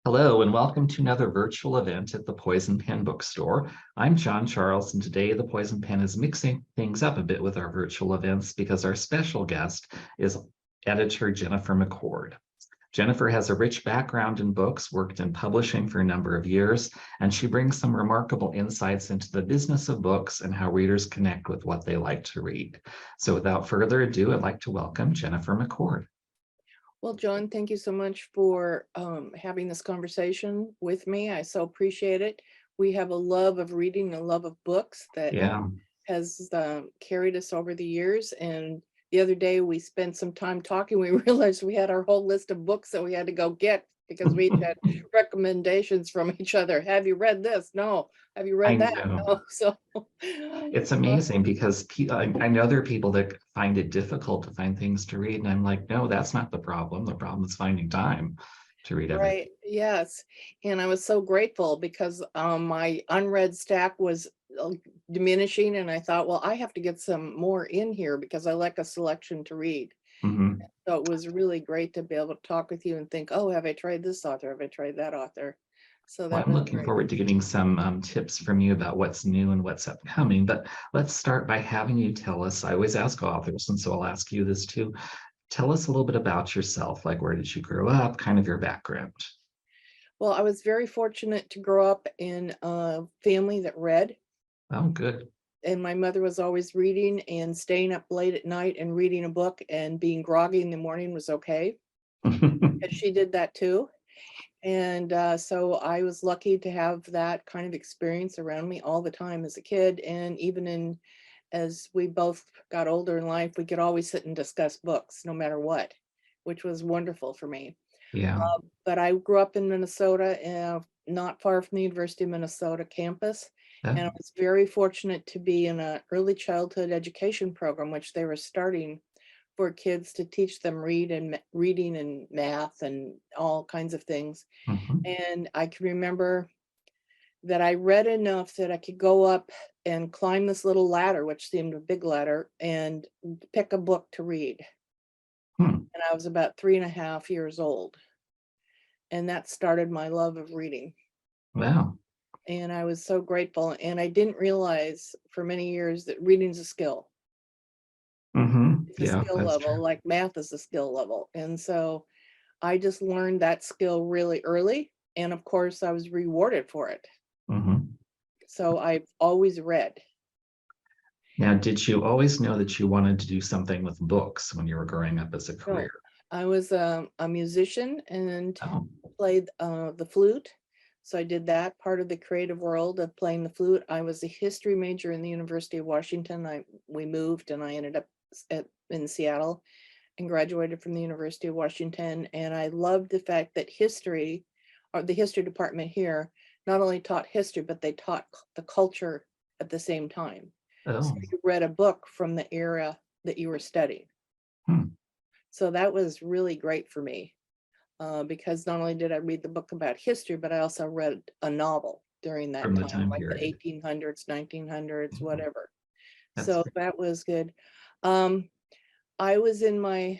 Hello, and welcome to another virtual event at the Poison Pen Bookstore. I'm John Charles, and today the Poison Pen is mixing things up a bit with our virtual events because our special guest is editor Jennifer McCord. Jennifer has a rich background in books, worked in publishing for a number of years, and she brings some remarkable insights into the business of books and how readers connect with what they like to read. So without further ado, I'd like to welcome Jennifer McCord. Well, John, thank you so much for having this conversation with me. I so appreciate it. We have a love of reading, a love of books that Yeah. has carried us over the years. And the other day we spent some time talking. We realized we had our whole list of books that we had to go get because we each had recommendations from each other. Have you read this? No. Have you I read that? know. No. So It's amazing because I know there are people that find it difficult to find things to read, and I'm like, no, that's not the problem. The problem is finding time to read everything. right, yes. And I was so grateful because my unread stack was uh, diminishing, and I thought, well, I have to get some more in here because I like a selection to read. Mhm. So it was really great to be able to talk with you and think, oh, have I tried this author? Have I tried that author? So Well, that I'm was looking great. forward to getting some tips from you about what's new and what's upcoming. But let's start by having you tell us. I always ask authors, and so I'll ask you this too. Tell us a little bit about yourself. Like, where did you grow up? Kind of your background. Well, I was very fortunate to grow up in a family that read, Oh, good. and my mother was always reading, and staying up late at night and reading a book and being groggy in the morning was okay. And she did that too. And so I was lucky to have that kind of experience around me all the time as a kid. And even as we both got older in life, we could always sit and discuss books no matter what, which was wonderful for me. Yeah. But I grew up in Minnesota, not far from the University of Minnesota campus. And I Oh, was very fortunate to be in an early childhood education program, which they were starting for kids to teach them reading and math and all kinds of things. mhm. And I can remember that I read enough that I could go up and climb this little ladder, which seemed a big ladder, and pick a book to read. Hmm. And I was about 3.5 years old. And that started my love of reading. Wow. And I was so grateful. And I didn't realize for many years that reading's a skill. It's a Yeah, skill that's level, true. like math is a skill level. And so I just learned that skill really early. And of course, I was rewarded for it. Mhm. So I've always read. Now, did you always know that you wanted to do something with books when you were growing up as a career? No, I was a musician and Oh, played the flute. So I did that part of the creative world of playing the flute. I was a history major in the University of Washington. We moved and I ended up in Seattle and graduated from the University of Washington. And I loved the fact that history, or the history department here, not only taught history, but they taught the culture at the same time. So oh, you read a book from the era that you were studying. hmm. So that was really great for me because not only did I read the book about history, but I also read a novel during that From the time, time like the period. 1800s, 1900s, Mhm. whatever. That's So great. that was good. Um, I was in my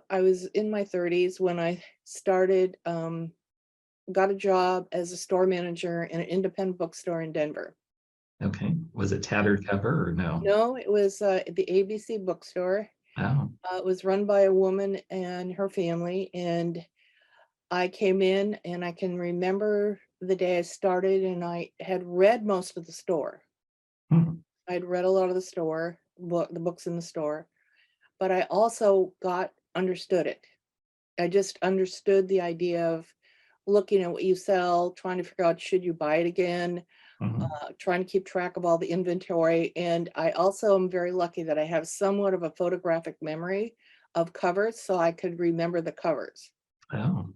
I was in my 30s when I started got a job as a store manager in an independent bookstore in Denver. Okay. Was it tattered cover or no? No, it was the ABC bookstore. Oh, It was run by a woman and her family, and I came in and I can remember the day I started and I had read most of the store. hmm. I'd read a lot of the the books in the store, but I also understood it. I just understood the idea of looking at what you sell, trying to figure out should you buy it again, Hmm. trying to keep track of all the inventory. And I also am very lucky that I have somewhat of a photographic memory of covers, so I could remember the covers. Oh.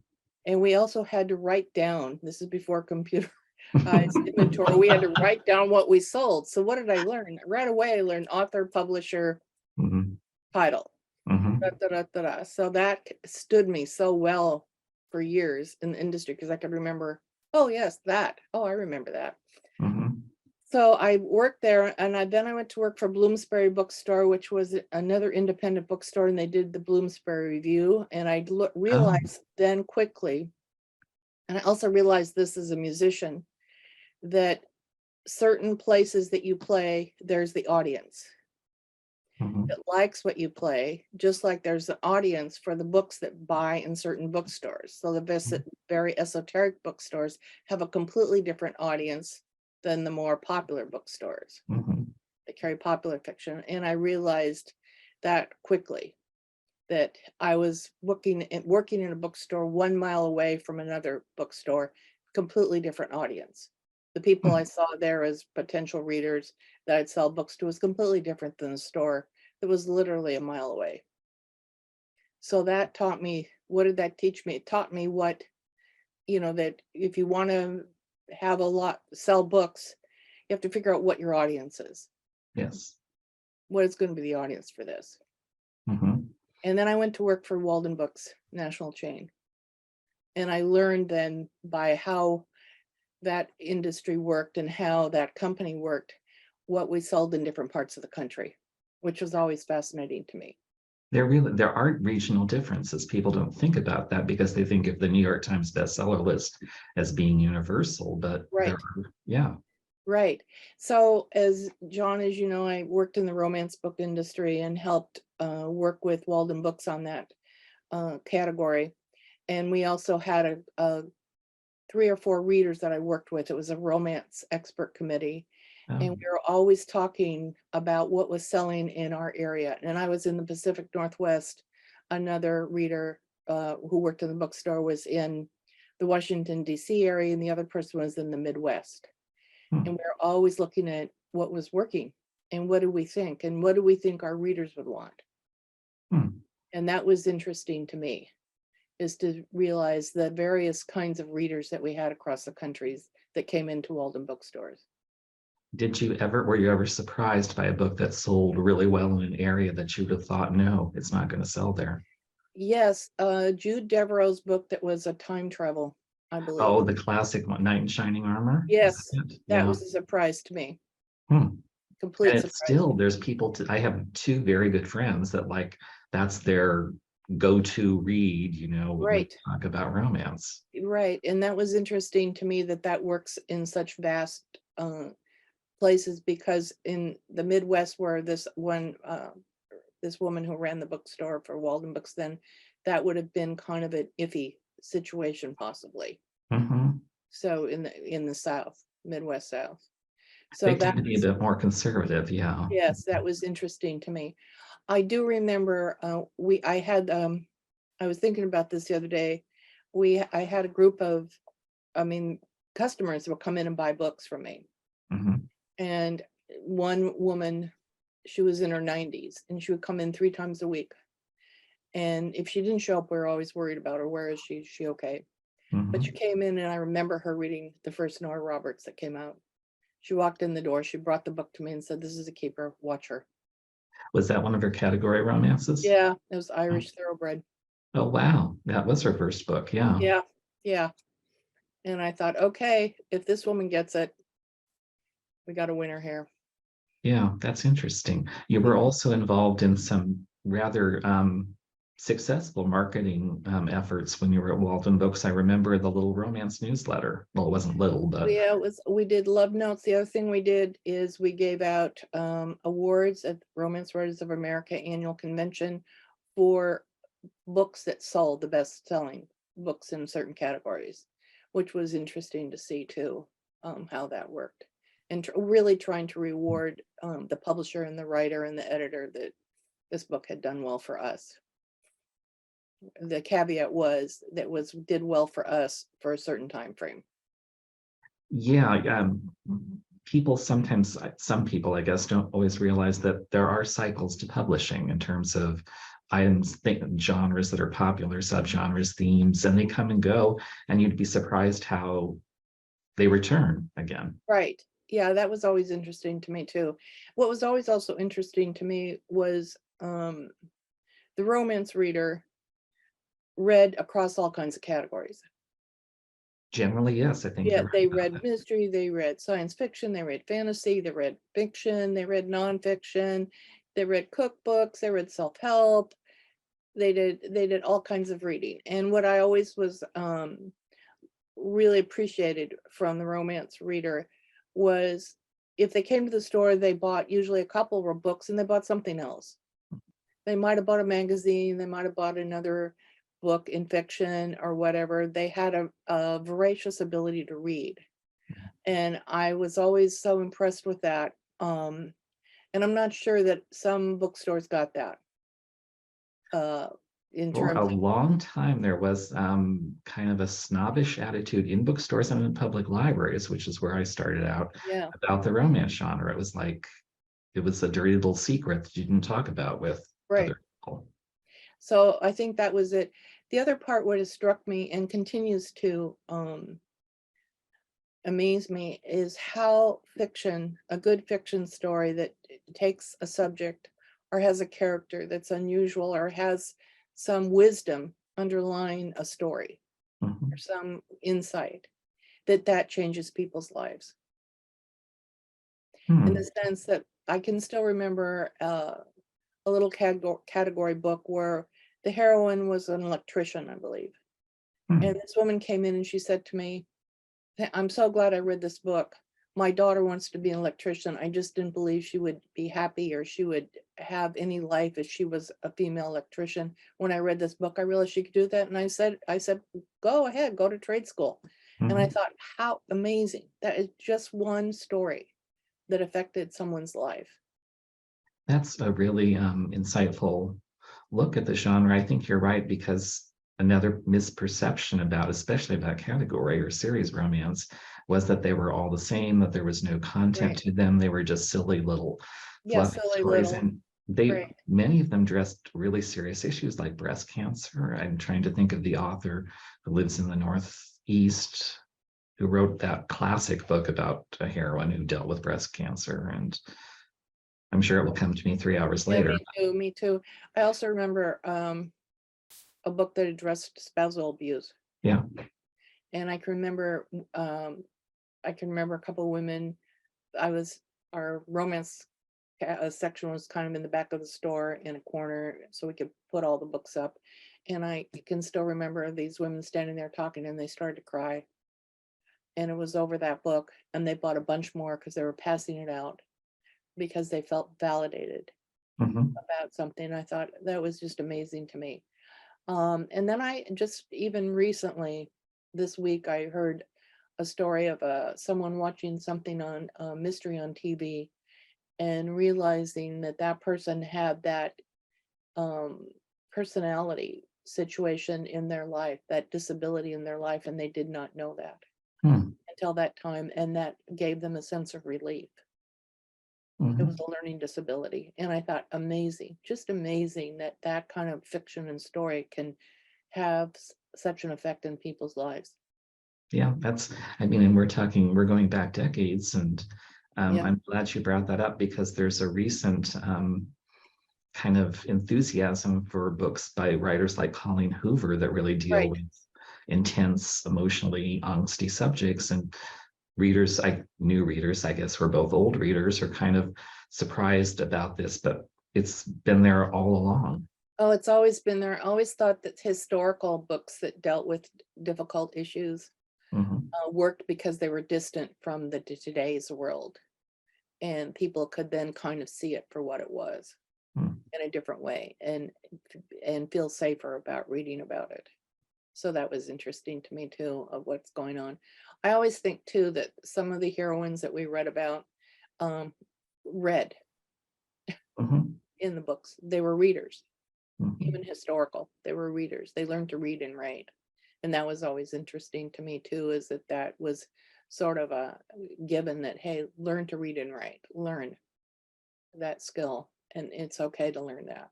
And we also had to write down, this is before computerized inventory, we had to write down what we sold. So what did I learn? Right away, I learned author, publisher, Hmm. title. Da, Hmm. da, da, da, da. So that stood me so well for years in the industry because I could remember, oh yes, that. Oh, I remember that. Hmm. So I worked there and then I went to work for Bloomsbury Bookstore, which was another independent bookstore, and they did the Bloomsbury Review. And I Oh, realized then quickly And I also realized this as a musician, that certain places that you play, there's the audience Mhm. that likes what you play, just like there's an audience for the books that buy in certain bookstores. So the very esoteric bookstores have a completely different audience than the more popular bookstores Mhm. that carry popular fiction. And I realized that quickly, that I was working in a bookstore 1 mile away from another bookstore, completely different audience. The people I Mhm. saw there as potential readers that I'd sell books to was completely different than the store that was literally 1 mile away. So that taught me, what did that teach me? It taught me what, that if you want to sell books, you have to figure out what your audience is. Yes. What is going to be the audience for this? Mhm. And then I went to work for Walden Books, national chain. And I learned then by how that industry worked and how that company worked, what we sold in different parts of the country, which was always fascinating to me. There are regional differences. People don't think about that because they think of the New York Times bestseller list as being universal, but there Right, are, yeah. right. So as John, as you know, I worked in the romance book industry and helped work with Walden Books on that category. And we also had a 3 or 4 readers that I worked with. It was a romance expert committee. And Oh. we were always talking about what was selling in our area. And I was in the Pacific Northwest. Another reader who worked in the bookstore was in the Washington, D.C. area, and the other person was in the Midwest. Hmm. And we were always looking at what was working and what do we think and what do we think our readers would want. Hmm. And that was interesting to me, is to realize the various kinds of readers that we had across the countries that came into Walden bookstores. Were you ever surprised by a book that sold really well in an area that you would have thought, no, it's not going to sell there? Yes, Jude Devereaux's book that was a time travel, I believe. Oh, the classic one, Knight in Shining Armor. Is Yes, that it? that Yeah. was a surprise to me. Hmm. Complete And it's surprise to still, me. there's I have two very good friends that like, that's their go-to read, when we Right, talk about romance. right. And that was interesting to me that that works in such vast places, because in the Midwest, where this woman who ran the bookstore for Walden Books then, that would have been kind of an iffy situation possibly. Mhm. So in the South, Midwest South. So They that tend to be a was, bit more conservative, yeah. yes, that was interesting to me. I do remember I was thinking about this the other day. I had a group of, I mean, customers that would come in and buy books from me. Mhm. And one woman, she was in her 90s and she would come in 3 times a week. And if she didn't show up, we were always worried about her. Where is she? Is she okay? But she Mhm. came in and I remember her reading the first Nora Roberts that came out. She walked in the door, she brought the book to me and said, "This is a keeper, watch her." Was that one of her category romances? Yeah, it was Oh, Irish Thoroughbred. oh, wow. That was her first book. Yeah. Yeah, yeah. And I thought, okay, if this woman gets it, we got a winner here. Yeah, that's interesting. You were Mhm. also involved in some rather successful marketing efforts when you were at Walden Books. I remember the little romance newsletter. Well, it wasn't little, but Yeah, we did love notes. The other thing we did is we gave out awards at the Romance Writers of America annual convention for books that sold, the best selling books in certain categories, which was interesting to see too, how that worked. And really trying to reward the publisher and the writer and the editor that this book had done well for us. The caveat was that was did well for us for a certain time frame. yeah, some people, I guess, don't always realize that there are cycles to publishing in terms of items, genres that are popular, subgenres, themes, and they come and go, and you'd be surprised how they return again. Right. Yeah, that was always interesting to me too. What was always also interesting to me was the romance reader read across all kinds of categories. Generally, yes, I think Yeah, you're right they about read that. mystery, they read science fiction, they read fantasy, they read fiction, they read nonfiction, they read cookbooks, they read self-help. They did all kinds of reading. And what I always was really appreciated from the romance reader was if they came to the store, they bought usually a couple of books and they bought something else. They might have bought a magazine, they might have bought another book in fiction or whatever. They had a voracious ability to read. And I was always so impressed with that. And I'm not sure that some bookstores got that uh, in For terms a of, long time, there was kind of a snobbish attitude in bookstores and in public libraries, which is where I started out, yeah, about the romance genre. It was like it was a dirty little secret that you didn't talk about with right. other people. So I think that was it. The other part, what has struck me and continues to amaze me, is how fiction, a good fiction story that takes a subject or has a character that's unusual or has some wisdom underlying a story Mhm. or some insight, that changes people's lives. In Hmm. the sense that I can still remember a little category book where the heroine was an electrician, I believe. And Hmm. this woman came in and she said to me, I'm so glad I read this book. My daughter wants to be an electrician. I just didn't believe she would be happy or she would have any life if she was a female electrician. When I read this book, I realized she could do that. And I said, go ahead, go to trade school. And I Mhm. thought, how amazing. That is just one story that affected someone's life. That's a really insightful look at the genre. I think you're right, because another misperception about, especially about category or series romance, was that they were all the same, that there was no content Right. to them. They were just silly little Yeah, fluffy silly stories. little. And they, Right. many of them addressed really serious issues like breast cancer. I'm trying to think of the author who lives in the Northeast who wrote that classic book about a heroine who dealt with breast cancer. And I'm sure it will come to me 3 hours Yeah, later. me too. Me too. I also remember a book that addressed spousal abuse. Yeah. And I can remember a couple of women. I was our romance section was kind of in the back of the store in a corner, so we could put all the books up. And I can still remember these women standing there talking, and they started to cry. And it was over that book, and they bought a bunch more because they were passing it out because they felt validated Mhm. about something. I thought that was just amazing to me. And then I just even recently, this week, I heard a story of someone watching something on mystery on TV and realizing that that person had that um, personality situation in their life, that disability in their life, and they did not know that Hmm. until that time, and that gave them a sense of relief. It was Mhm. a learning disability, and I thought, amazing, just amazing that that kind of fiction and story can have such an effect in people's lives. Yeah, I mean, and we're going back decades, and Yeah, I'm glad you brought that up, because there's a recent kind of enthusiasm for books by writers like Colleen Hoover that really deal right. with intense, emotionally angsty subjects. And new readers, I guess we're both old readers, are kind of surprised about this, but it's been there all along. Oh, it's always been there. I always thought that historical books that dealt with difficult issues Mhm. worked because they were distant from the today's world, and people could then kind of see it for what it was Hmm. in a different way, and feel safer about reading about it. So that was interesting to me too, of what's going on. I always think too that some of the heroines that we read about um, read Mhm. in the books. They were readers, Mhm. even historical. They were readers. They learned to read and write, and that was always interesting to me too. Is that that was sort of a given that, hey, learn to read and write, learn that skill, and it's okay to learn that,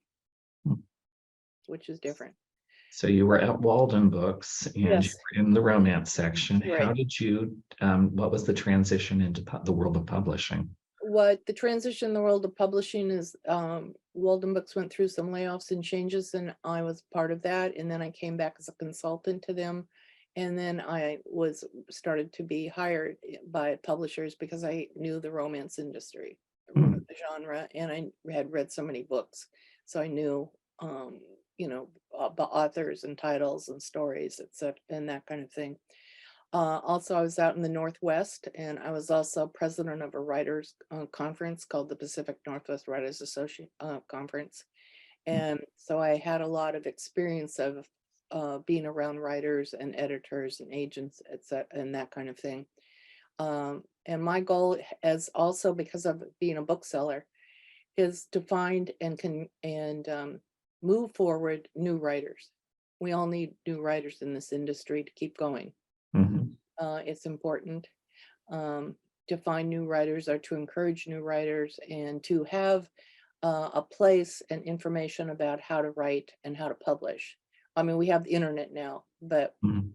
Hmm. which is different. So you were at Walden Books and you Yes, were in the romance section. right. What was the transition into the world of publishing? What the transition in the world of publishing is, Walden Books went through some layoffs and changes, and I was part of that. And then I came back as a consultant to them. And then I was started to be hired by publishers because I knew the romance industry, Hmm. the genre, and I had read so many books. So I knew, the authors and titles and stories, etc., and that kind of thing. Also, I was out in the Northwest, and I was also president of a writers conference called the Pacific Northwest Writers Conference. And so I had a lot of experience of being around writers and editors and agents, etc., and that kind of thing. And my goal, as also because of being a bookseller, is to find and move forward new writers. We all need new writers in this industry to keep going. Mhm. It's important to find new writers or to encourage new writers and to have a place and information about how to write and how to publish. I mean, we have the internet now, but Mhm.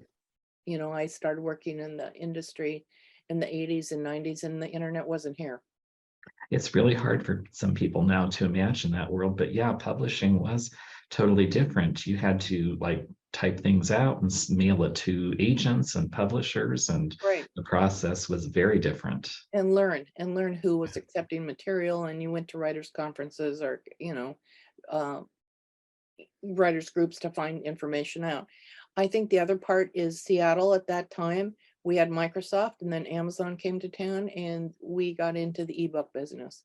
I started working in the industry in the 80s and 90s, and the internet wasn't here. It's really hard for some people now to imagine that world, but yeah, publishing was totally different. You had to like type things out and mail it to agents and publishers, and Right. the process was very different. And learn who was accepting material, and you went to writers conferences or uh, writers groups to find information out. I think the other part is Seattle at that time. We had Microsoft, and then Amazon came to town, and we got into the ebook business.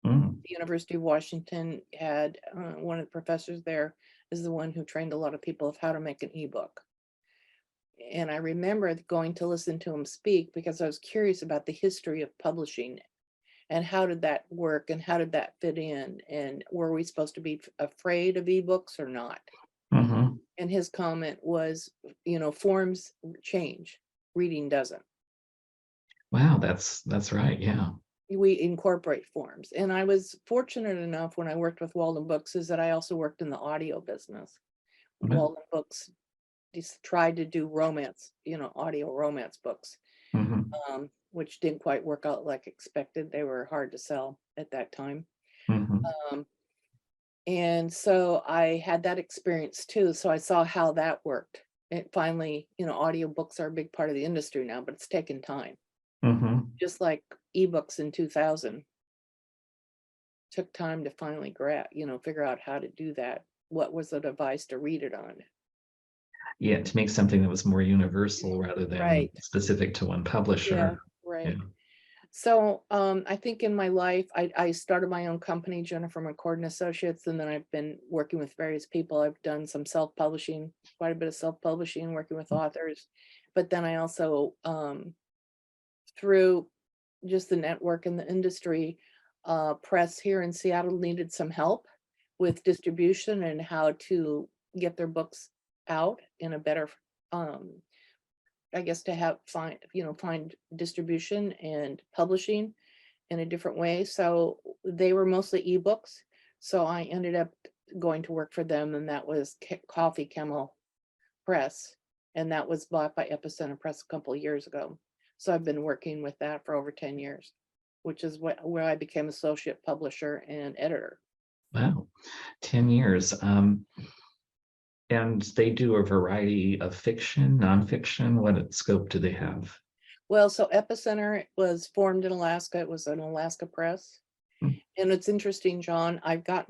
Mm. The University of Washington had one of the professors there is the one who trained a lot of people of how to make an ebook. And I remember going to listen to him speak because I was curious about the history of publishing and how did that work and how did that fit in, and were we supposed to be afraid of ebooks or not? Mhm. And his comment was, forms change, reading doesn't. Wow, that's right. Yeah. We incorporate forms. And I was fortunate enough when I worked with Walden Books is that I also worked in the audio business. Mhm. Walden Books just tried to do romance, audio romance books, Mhm. which didn't quite work out like expected. They were hard to sell at that time. Mhm. Um, and so I had that experience too. So I saw how that worked. It finally, audiobooks are a big part of the industry now, but it's taken time. Mhm. Just like ebooks in 2000 took time to finally figure out how to do that. What was the device to read it on? Yeah, to make something that was more universal rather than Right. specific to one Yeah. publisher. Yeah. Right. So I think in my life, I started my own company, Jennifer McCord and Associates, and then I've been working with various people. I've done some self-publishing, quite a bit of self-publishing, working with authors. But then I also, through just the network in the industry, press here in Seattle needed some help with distribution and how to get their books out in a better, um, I guess, to find distribution and publishing in a different way. So they were mostly ebooks. So I ended up going to work for them, and that was Coffee Camel Press, and that was bought by Epicenter Press a couple of years ago. So I've been working with that for over 10 years, which is where I became associate publisher and editor. Wow. 10 years. And they do a variety of fiction, nonfiction. What scope do they have? Well, so Epicenter was formed in Alaska. It was an Alaska press. Hmm. And it's interesting, John, I've got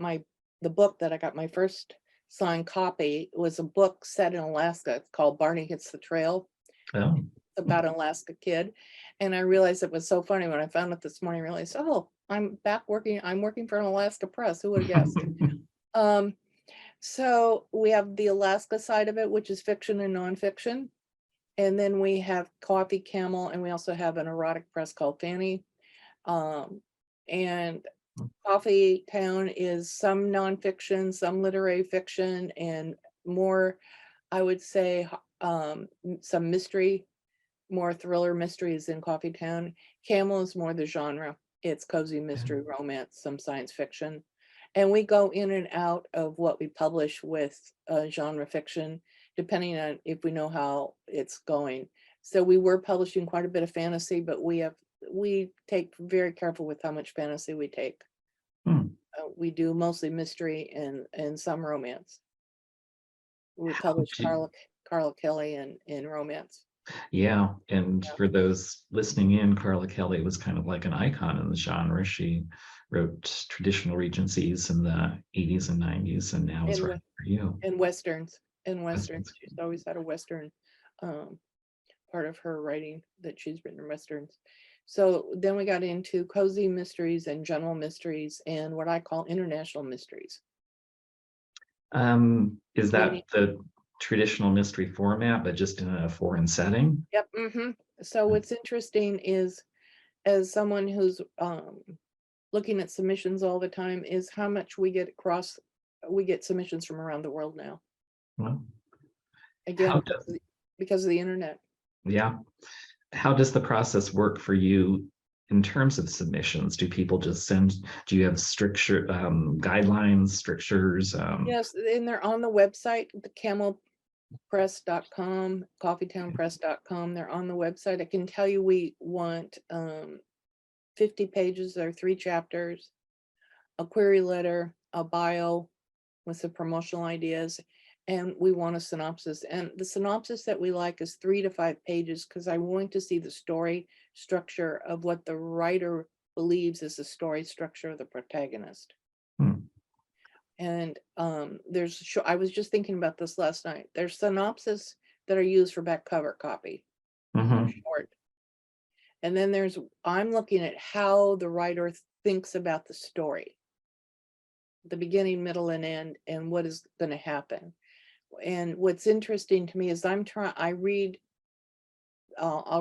the book that I got my first signed copy was a book set in Alaska. It's called Barney Hits the Trail. Oh. It's about an Alaska kid. And I realized it was so funny when I found it this morning. I realized, oh, I'm working for an Alaska press. Who would have guessed? Um, so we have the Alaska side of it, which is fiction and nonfiction. And then we have Coffee Camel, and we also have an erotic press called Fanny. And Coffee Town is some nonfiction, some literary fiction, and more, I would say, some mystery, more thriller mysteries in Coffee Town. Camel is more the genre. It's cozy mystery, romance, some science fiction. And we go in and out of what we publish with genre fiction, depending on if we know how it's going. So we were publishing quite a bit of fantasy, but we take very careful with how much fantasy we take. Hmm. We do mostly mystery and some romance. We publish Carla Kelly in romance. Yeah, and Yeah. for those listening in, Carla Kelly was kind of like an icon in the genre. She wrote traditional Regencies in the 80s and 90s, and now is And writing for you. and westerns. And westerns. Westerns. She's always had a western um, part of her writing that she's written Westerns. So then we got into cozy mysteries and general mysteries and what I call international mysteries. Is Meaning, that the traditional mystery format, but just in a foreign setting? yep. So what's interesting is, as someone who's looking at submissions all the time, is how much we get submissions from around the world now. Well, Again, because of the internet. yeah. How does the process work for you in terms of submissions? Do people just do you have stricture guidelines, strictures? Yes, and they're on the website, the camelpress.com, coffeetownpress.com. They're on the website. I can tell you we want 50 pages or 3 chapters, a query letter, a bio with some promotional ideas, and we want a synopsis. And the synopsis that we like is 3 to 5 pages, because I want to see the story structure of what the writer believes is the story structure of the protagonist. And I was just thinking about this last night. There's synopsis that are used for back cover copy, short. And then I'm looking at how the writer thinks about the story, the beginning, middle, and end, and what is going to happen. And what's interesting to me is I'll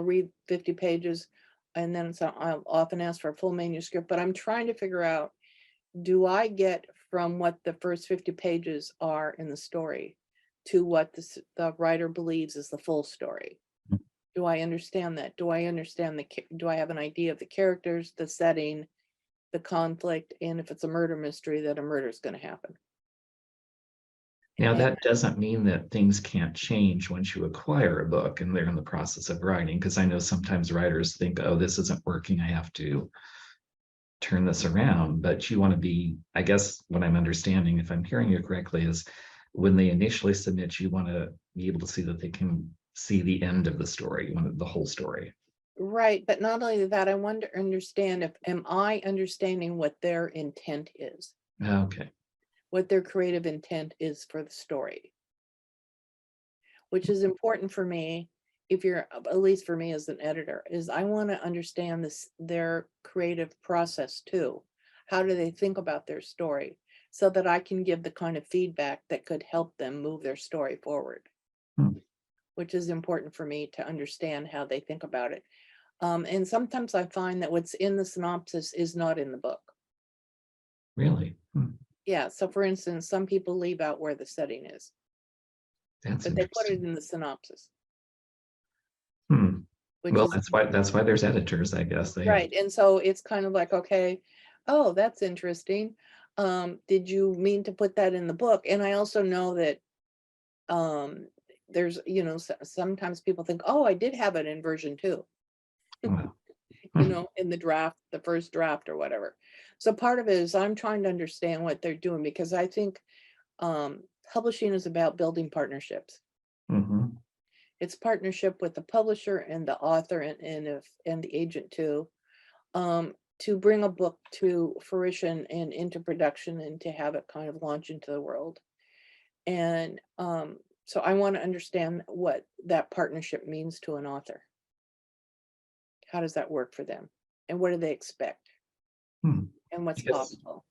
read 50 pages, and then I'll often ask for a full manuscript, but I'm trying to figure out, do I get from what the first 50 pages are in the story to what the writer believes is the full story? Do I understand that? Do I have an idea of the characters, the setting, the conflict, and if it's a murder mystery, that a murder is going to happen? Now, that doesn't mean that things can't change once you acquire a book and they're in the process of writing, because I know sometimes writers think, oh, this isn't working, I have to turn this around. But you want to be, I guess what I'm understanding, if I'm hearing you correctly, is when they initially submit, you want to be able to see that they can see the end of the story, you want the whole story. Right, but not only that, I want to understand, am I understanding what their intent is? Okay. What their creative intent is for the story, which is important for me. At least for me as an editor, is I want to understand their creative process too. How do they think about their story, so that I can give the kind of feedback that could help them move their story forward, which is important for me to understand how they think about it. And sometimes I find that what's in the synopsis is not in the book. Really? Yeah. So for instance, some people leave out where the setting is, but they put it in the synopsis. Well, that's why there's editors, I guess. Right. And so it's kind of like, okay, oh, that's interesting. Did you mean to put that in the book? And I also know that there's, sometimes people think, oh, I did have it in version 2. Wow. In the first draft or whatever. So part of it is I'm trying to understand what they're doing, because I think publishing is about building partnerships. It's partnership with the publisher and the author and the agent too, to bring a book to fruition and into production, and to have it kind of launch into the world. And so I want to understand what that partnership means to an author. How does that work for them? And what do they expect? And what's possible?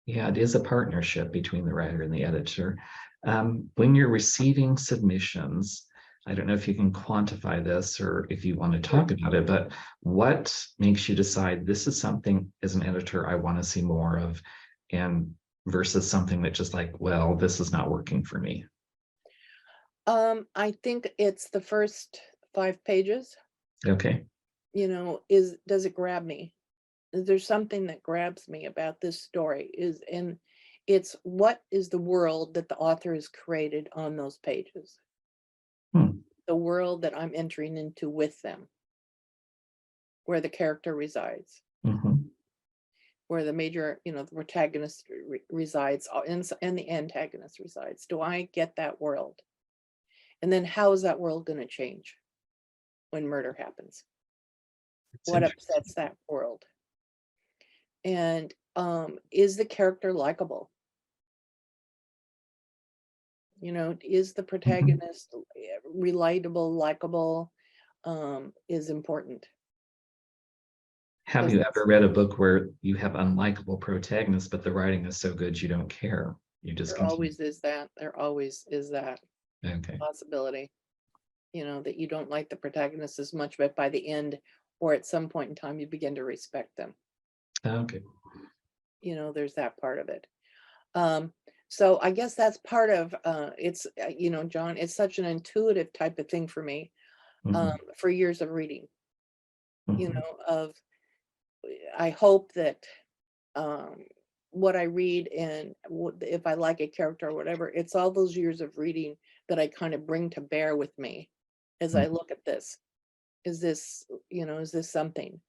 Yeah, it is a partnership between the writer and the editor. When you're receiving submissions, I don't know if you can quantify this or if you want to talk about it, but what makes you decide this is something as an editor I want to see more of, and versus something that just like, well, this is not working for me? I think it's the first 5 pages. Okay. Does it grab me? Is there something that grabs me about this story? It's what is the world that the author has created on those pages? The world that I'm entering into with them, where the character resides, where the major, the protagonist resides, and the antagonist resides. Do I get that world? And then how is that world going to change when murder happens? What upsets that world? And is the character likable? Is the protagonist relatable, likable? is important. Have you ever read a book where you have unlikable protagonists, but the writing is so good you don't care? You just There continue. always is that. There always is that Okay. possibility, that you don't like the protagonist as much, but by the end or at some point in time, you begin to respect them. Okay. There's that part of it. So I guess that's part of it's, John, it's such an intuitive type of thing for me, Mhm. for years of reading, Mhm. of I hope that what I read and if I like a character or whatever, it's all those years of reading that I kind of bring to bear with me as I Mhm. look at this. Is this something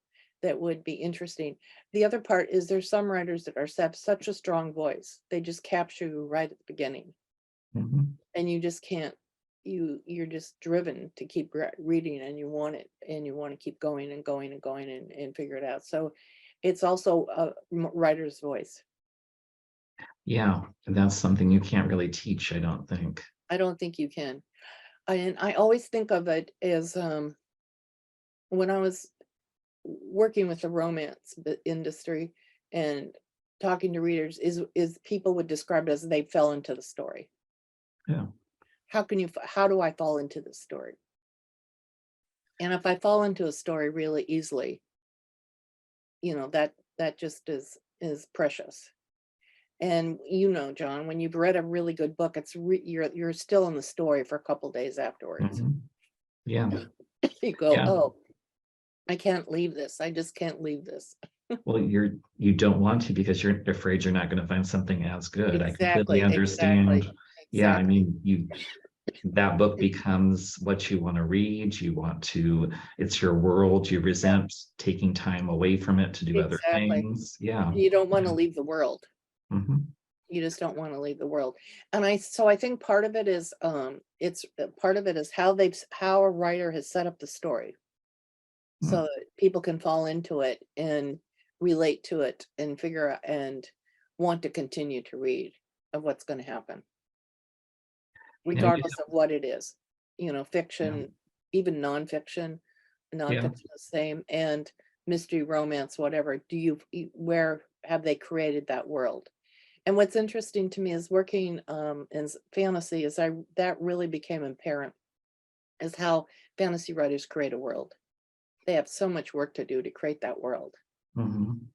that would be interesting? The other part is there's some writers that have such a strong voice. They just capture you right at the beginning. Mhm. And you just can't, you're just driven to keep reading, and you want it, and you want to keep going and going and going and figure it out. So it's also a writer's voice. Yeah, and that's something you can't really teach, I don't think. I don't think you can. And I always think of it as when I was working with the romance industry and talking to readers, is people would describe it as they fell into the story. Yeah. How do I fall into this story? And if I fall into a story really easily, that just is precious. And John, when you've read a really good book, you're still in the story for a couple days afterwards. Mhm. Yeah. You go, Yeah. oh, I can't leave this. I just can't leave this. Well, you don't want to because you're afraid you're not going to find something as good. I completely Exactly, exactly, understand. Yeah, I exactly. mean, that book becomes what you want to read. It's your world. You Yeah, resent taking time away from it to do other exactly. things. Yeah. You don't want to Yeah. leave the world. Mhm. You just don't want to leave the world. And I think part of it is part of it is how a writer has set up the story so Mm. that people can fall into it and relate to it and figure out and want to continue to read of what's going to happen, Now you regardless of what it is. yeah. Fiction, even nonfiction. Yeah. Nonfiction the same, and mystery, romance, whatever. Where have they created that world? And what's interesting to me is working in fantasy is that really became apparent is how fantasy writers create a world. They have so much work to do to create that world Mhm.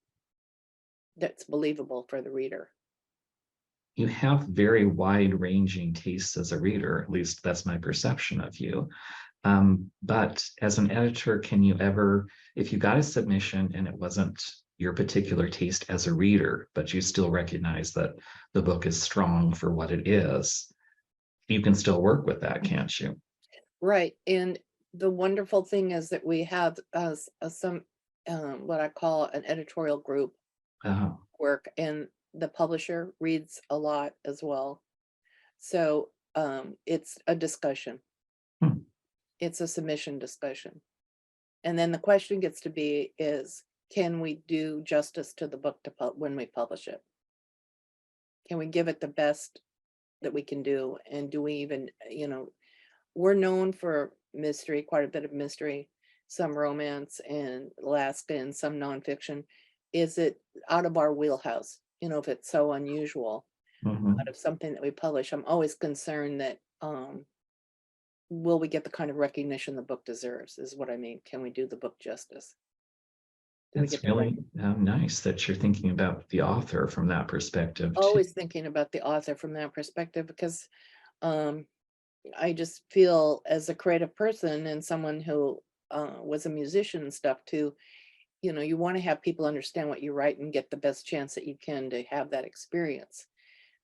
that's believable for the reader. You have very wide-ranging tastes as a reader. At least that's my perception of you. But as an editor, can you ever, if you got a submission and it wasn't your particular taste as a reader, but you still recognize that the book is strong for what it is, you can still work with that, can't you? Right. And the wonderful thing is that we have some what I call an editorial group Uh, work, and the publisher reads a lot as well. So it's a discussion. hmm, It's a submission discussion. And then the question gets to be is, can we do justice to the book when we publish it? Can we give it the best that we can do? And do we even, we're known for mystery, quite a bit of mystery, some romance and Alaska and some nonfiction. Is it out of our wheelhouse? If it's so unusual out mhm. of something that we publish, I'm always concerned that will we get the kind of recognition the book deserves, is what I mean. Can we do the book justice? Do we That's get the really nice that you're thinking about the author from that perspective too. always thinking about the author from that perspective, because um, I just feel as a creative person and someone who was a musician and stuff too, you want to have people understand what you write and get the best chance that you can to have that experience.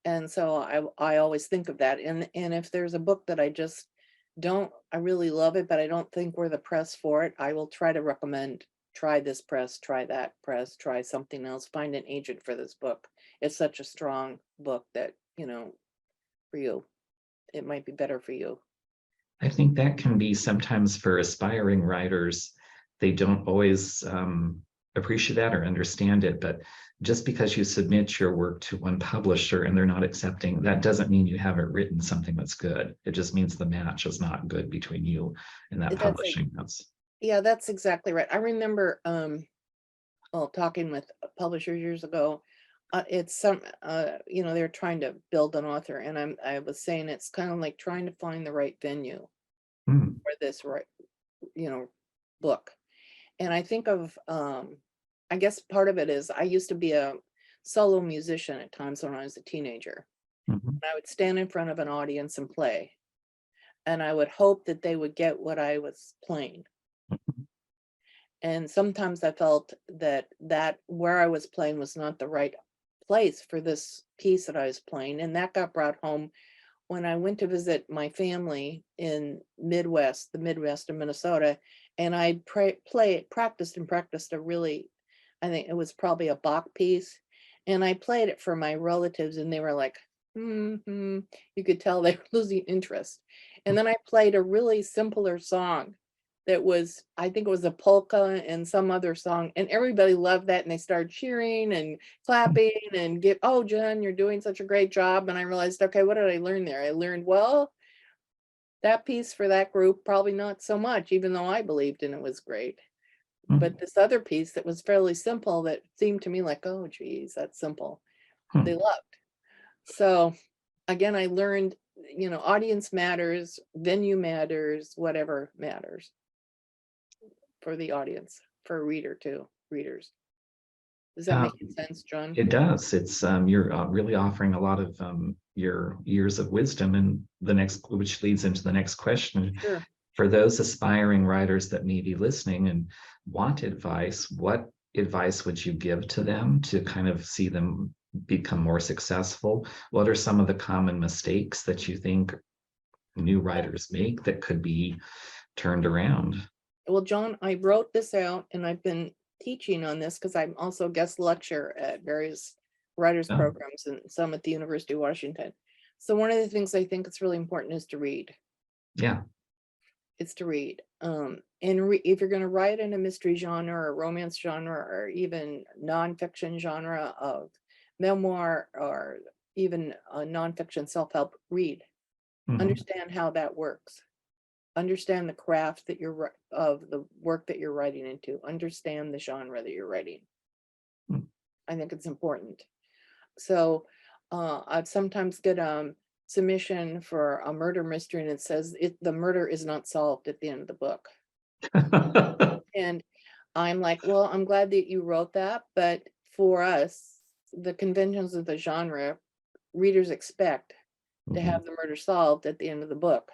And so I always think of that. And if there's a book that I really love it, but I don't think we're the press for it, I will try to recommend, try this press, try that press, try something else, find an agent for this book. It's such a strong book that, for you, it might be better for you. I think that can be sometimes for aspiring writers. They don't always appreciate that or understand it, but just because you submit your work to one publisher and they're not accepting, that doesn't mean you haven't written something that's good. It just means the match is not good between you and that That's like, publishing house. yeah, that's exactly right. I remember well, talking with publishers years ago. It's some they're trying to build an author, and I was saying it's kind of like trying to find the right venue Hmm. for this right, book. And I think of I guess part of it is I used to be a solo musician at times when I was a teenager. Mhm. I would stand in front of an audience and play, and I would hope that they would get what I was playing. And sometimes I felt that where I was playing was not the right place for this piece that I was playing, and that got brought home when I went to visit my family in the Midwest of Minnesota, and I practiced and practiced a really, I think it was probably a Bach piece, and I played it for my relatives, and they were like, you could tell they were losing interest. And then I played a really simpler song that was, I think it was a polka and some other song, and everybody loved that, and they started cheering and clapping and oh, Jen, you're doing such a great job. And I realized, okay, what did I learn there? I learned, well, that piece for that group, probably not so much, even though I believed in it was great. But this other piece that was fairly simple that seemed to me like, oh, geez, that's simple, they loved. So again, I learned, audience matters, venue matters, whatever matters for the audience, for a reader too, readers. Does that Um, make sense, John? It does. It's you're really offering a lot of your years of wisdom, and which leads into the next question. Sure. For those aspiring writers that may be listening and want advice, what advice would you give to them to kind of see them become more successful? What are some of the common mistakes that you think new writers make that could be turned around? Well, John, I wrote this out and I've been teaching on this because I'm also a guest lecturer at various writers Oh, programs and some at the University of Washington. So one of the things I think is really important is to read. yeah. It's to read. If you're going to write in a mystery genre or romance genre or even nonfiction genre of memoir or even a nonfiction self-help, read. Mhm. Understand how that works. Understand the craft that of the work that you're writing into. Understand the genre that you're writing. Mm. I think it's important. So I'd sometimes get submission for a murder mystery and it says the murder is not solved at the end of the book. And I'm like, well, I'm glad that you wrote that, but for us, the conventions of the genre, readers expect to Mhm. have the murder solved at the end of the book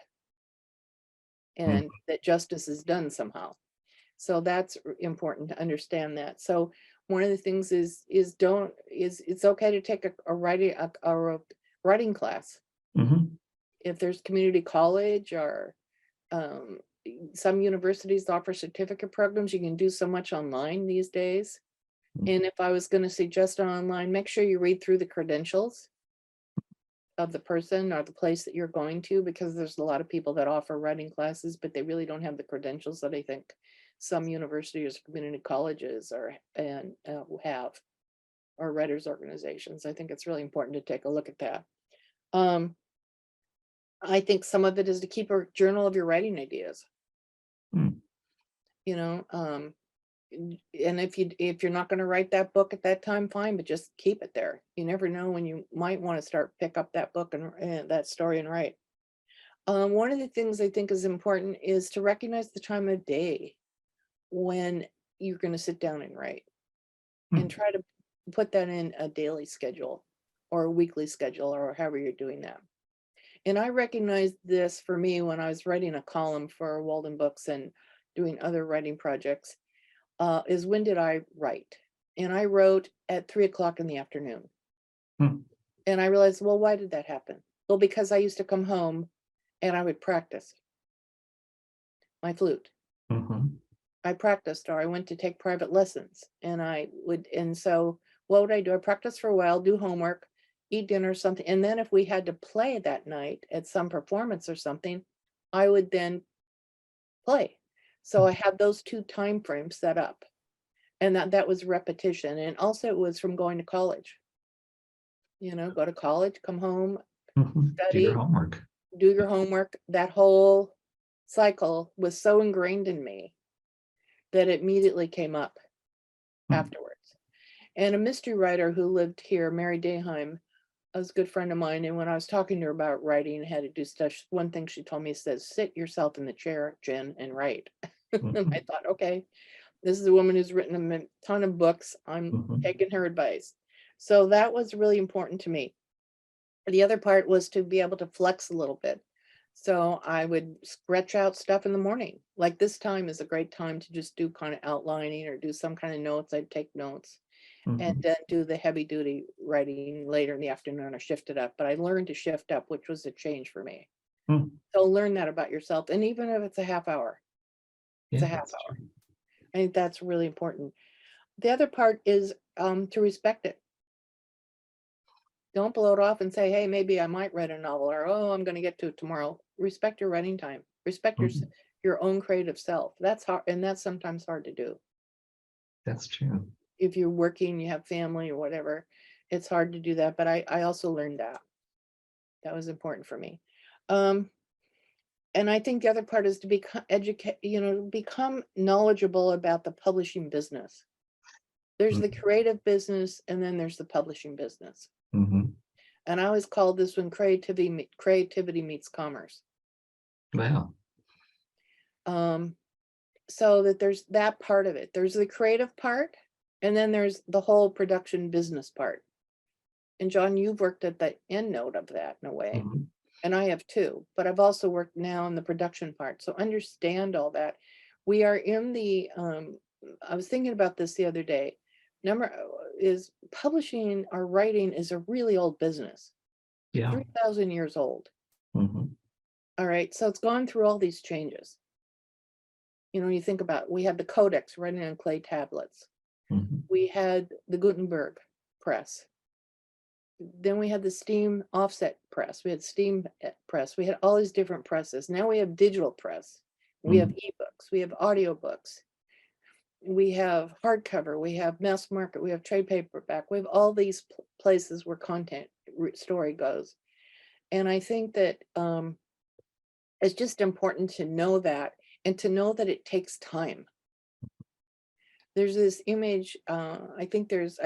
Mhm. and that justice is done somehow. So that's important to understand that. So one of the things is it's okay to take a writing class. Mhm. If there's community college or um, some universities offer certificate programs, you can do so much online these days. And if I was going to suggest online, make sure you read through the credentials of the person or the place that you're going to, because there's a lot of people that offer writing classes, but they really don't have the credentials that I think some universities or community colleges have, or writers organizations. I think it's really important to take a look at that. I think some of it is to keep a journal of your writing ideas. Mm. You know, and if you're not going to write that book at that time, fine, but just keep it there. You never know when you might want to pick up that book and that story and write. One of the things I think is important is to recognize the time of day when you're going to sit down and write, and Mm. try to put that in a daily schedule or a weekly schedule or however you're doing that. And I recognized this for me when I was writing a column for Walden Books and doing other writing projects, is when did I write? And I wrote at 3 o'clock in the afternoon. Mm. And I realized, well, why did that happen? Well, because I used to come home and I would practice my flute. Mhm. I practiced, or I went to take private lessons, and so what would I do? I practiced for a while, do homework, eat dinner, something. And then if we had to play that night at some performance or something, I would then play. So I had those two time frames set up. And that was repetition. And also it was from going to college. Go to college, come home, Do your study, homework. do your homework. That whole cycle was so ingrained in me that it immediately came up Hmm. afterwards. And a mystery writer who lived here, Mary Dayheim, was a good friend of mine. And when I was talking to her about writing and how to do stuff, one thing she told me says, sit yourself in the chair, Jen, and write. And I thought, okay, this is a woman who's written a ton of books. I'm taking her advice. So that was really important to me. The other part was to be able to flex a little bit. So I would scratch out stuff in the morning. Like this time is a great time to just do kind of outlining or do some kind of notes. I'd take notes and then do the heavy duty writing later in the afternoon or shift it up. But I learned to shift up, which was a change for me. So learn that about yourself. And even if it's a half hour, it's a half hour. I think that's really important. The other part is to respect it. Don't blow it off and say, hey, maybe I might write a novel, or, oh, I'm going to get to it tomorrow. Respect your writing time. Respect your own creative self. That's hard. And that's sometimes hard to do. That's true. If you're working, you have family or whatever, it's hard to do that. But I also learned that. That was important for me. And I think the other part is to become knowledgeable about the publishing business. There's the creative business, and then there's the publishing business. And I always call this one creativity meets commerce. Wow. So that there's that part of it. There's the creative part, and then there's the whole production business part. And John, you've worked at the end note of that in a way, and I have too. But I've also worked now in the production part, so understand all that. We are in the. I was thinking about this the other day. Is publishing or writing is a really old business. Yeah. 3,000 years old. All right, so it's gone through all these changes. You think about, we had the codex written on clay tablets. We had the Gutenberg press. Then we had the steam offset press. We had steam press. We had all these different presses. Now we have digital press. We have ebooks. We have audiobooks. We have hardcover, we have mass market, we have trade paperback, we have all these places where content story goes. And I think that it's just important to know that, and to know that it takes time. There's this image, I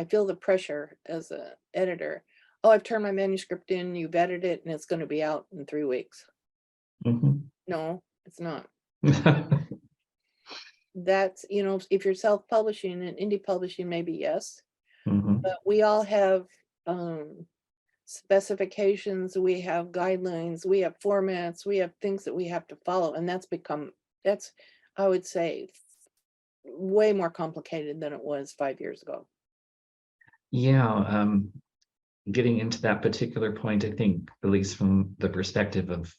feel the pressure as an editor. Oh, I've turned my manuscript in, you've edited it, and it's going to be out in 3 weeks. No, it's not. That's, if you're self-publishing and indie publishing, maybe yes, but we all have specifications, we have guidelines, we have formats, we have things that we have to follow, and that's I would say way more complicated than it was 5 years ago. Yeah, getting into that particular point, I think, at least from the perspective of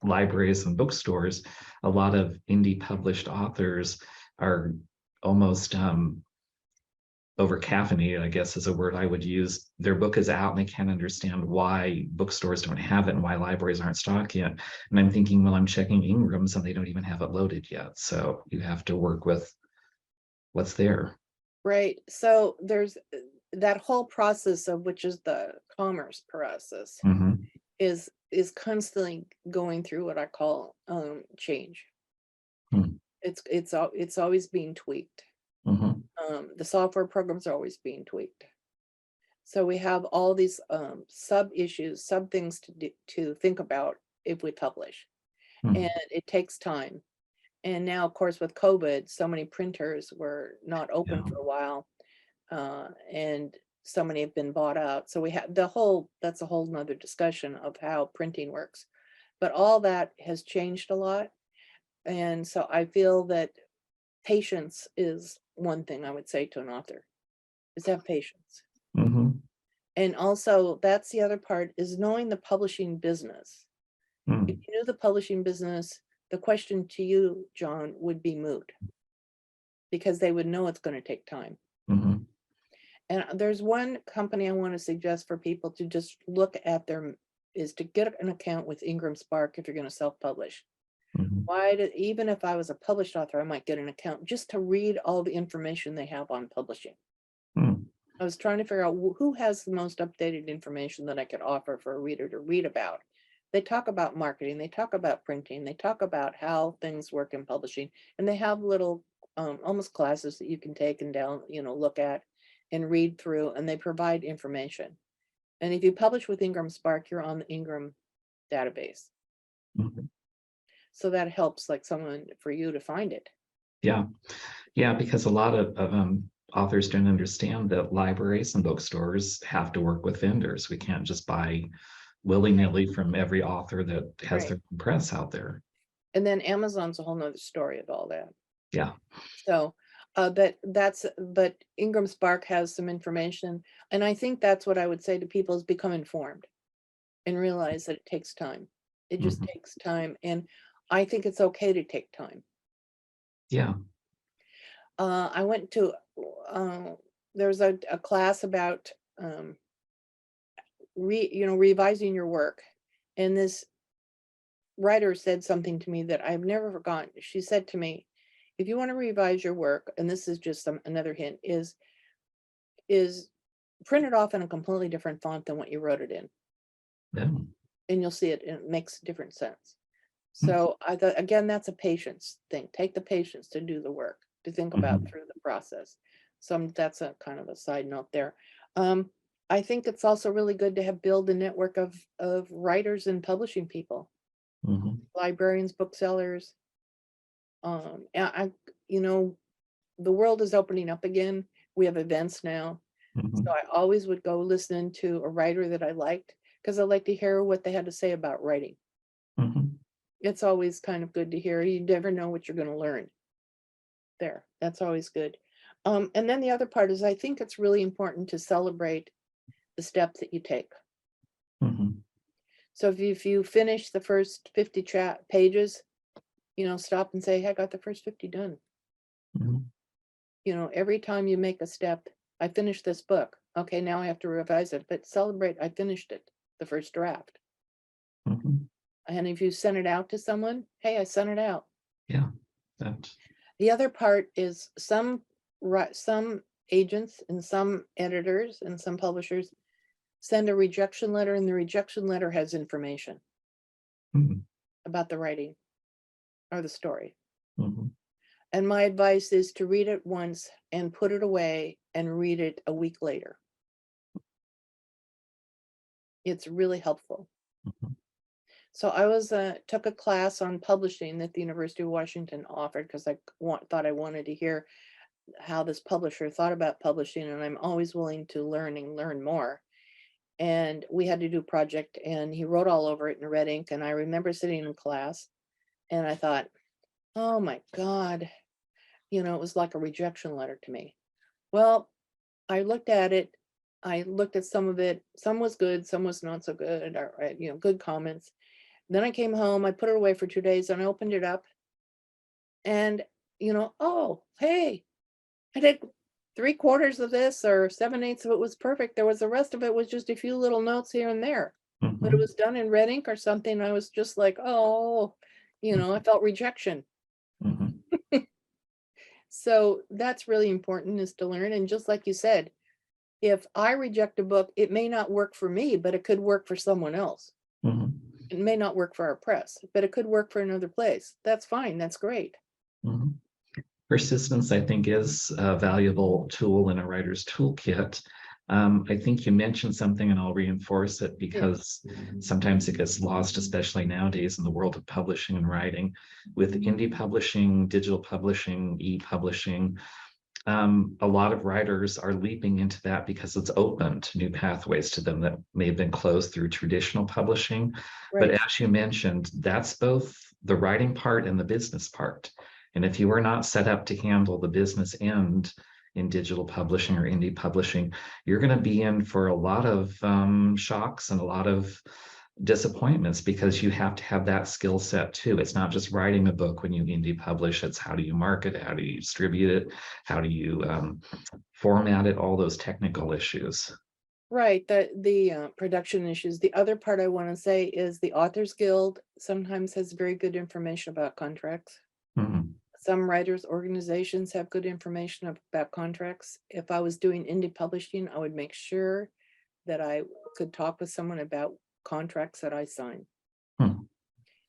libraries and bookstores, a lot of indie published authors are almost over caffeinated, I guess is a word I would use. Their book is out and they can't understand why bookstores don't have it and why libraries aren't stocking it. And I'm thinking, well, I'm checking Ingrams and they don't even have it loaded yet. So you have to work with what's there. Right. So there's that whole process of, which is the commerce process, is constantly going through what I call change. It's always being tweaked. The software programs are always being tweaked. So we have all these sub issues, sub things to think about if we publish, and it takes time. And now, of course, with COVID, so many printers were not open for a while, and so many have been bought out. So we have that's a whole nother discussion of how printing works. But all that has changed a lot. And so I feel that patience is one thing I would say to an author, is have patience. And also, that's the other part, is knowing the publishing business. If you knew the publishing business, the question to you, John, would be moot, because they would know it's going to take time. And there's one company I want to suggest for people to just look at is to get an account with Ingram Spark if you're going to self-publish. Mhm. Even if I was a published author, I might get an account just to read all the information they have on publishing. Mm. I was trying to figure out who has the most updated information that I could offer for a reader to read about. They talk about marketing, they talk about printing, they talk about how things work in publishing, and they have little almost classes that you can take and look at and read through, and they provide information. And if you publish with Ingram Spark, you're on the Ingram database. Mhm. So that helps like someone for you to find it. Yeah, yeah, because a lot of authors don't understand that libraries and bookstores have to work with vendors. We can't just buy willy-nilly from every author that has Right. their own press out there. And then Amazon's a whole nother story of all that. Yeah. So but Ingram Spark has some information. And I think that's what I would say to people is become informed and realize that it takes time. It just Mhm. takes time. And I think it's okay to take time. Yeah. I went to there's a class about revising your work. And this writer said something to me that I've never forgotten. She said to me, if you want to revise your work, and this is just another hint, is print it off in a completely different font than what you wrote it in, Yeah. and you'll see it, and it makes different sense. Mm. So I thought, again, that's a patience thing. Take the patience to do the work, to think about Mhm. through the process. So that's a kind of a side note there. Um, I think it's also really good to have build a network of writers and publishing people, Mhm. librarians, booksellers. And the world is opening up again. We have events now. So Mhm. I always would go listen to a writer that I liked because I like to hear what they had to say about writing. Mhm. It's always kind of good to hear. You never know what you're going to learn there. That's always good. And then the other part is I think it's really important to celebrate the steps that you take. Mhm. So if you finish the first 50 pages, stop and say, hey, I got the first 50 done. Mhm. Every time you make a step, I finished this book. Okay, now I have to revise it, but celebrate, I finished it, the first draft. Mhm. And if you send it out to someone, hey, I sent it out. Yeah. That. The other part is some agents and some editors and some publishers send a rejection letter, and the rejection letter has information Mhm. about the writing or the story. Mhm. And my advice is to read it once and put it away and read it a week later. It's really helpful. Mhm. So I took a class on publishing that the University of Washington offered because thought I wanted to hear how this publisher thought about publishing, and I'm always willing to learn and learn more. And we had to do a project, and he wrote all over it in red ink. And I remember sitting in class, and I thought, oh my God, it was like a rejection letter to me. Well, I looked at it. I looked at some of it. Some was good, some was not so good, or good comments. Then I came home, I put it away for 2 days, and I opened it up and, oh, hey, I did 3/4 of this or 7/8 of it was perfect. There was the rest of it was just a few little notes here and there, but it Mhm. was done in red ink or something. I was just like, oh, I felt rejection. Mhm. So that's really important is to learn. And just like you said, if I reject a book, it may not work for me, but it could work for someone else. Mhm. It may not work for our press, but it could work for another place. That's fine. That's great. Mhm. Persistence, I think, is a valuable tool in a writer's toolkit. I think you mentioned something, and I'll reinforce it Yeah. because sometimes it gets lost, especially nowadays in the world of publishing and writing. With indie publishing, digital publishing, e-publishing, a lot of writers are leaping into that because it's opened new pathways to them that may have been closed through traditional publishing. But Right. as you mentioned, that's both the writing part and the business part. And if you are not set up to handle the business end in digital publishing or indie publishing, you're going to be in for a lot of shocks and a lot of disappointments because you have to have that skill set too. It's not just writing a book when you indie publish, it's how do you market it, how do you distribute it, how do you format it, all those technical issues. Right, the production issues. The other part I want to say is the Authors Guild sometimes has very good information about contracts. Mhm. Some writers' organizations have good information about contracts. If I was doing indie publishing, I would make sure that I could talk with someone about contracts that I sign. Hmm.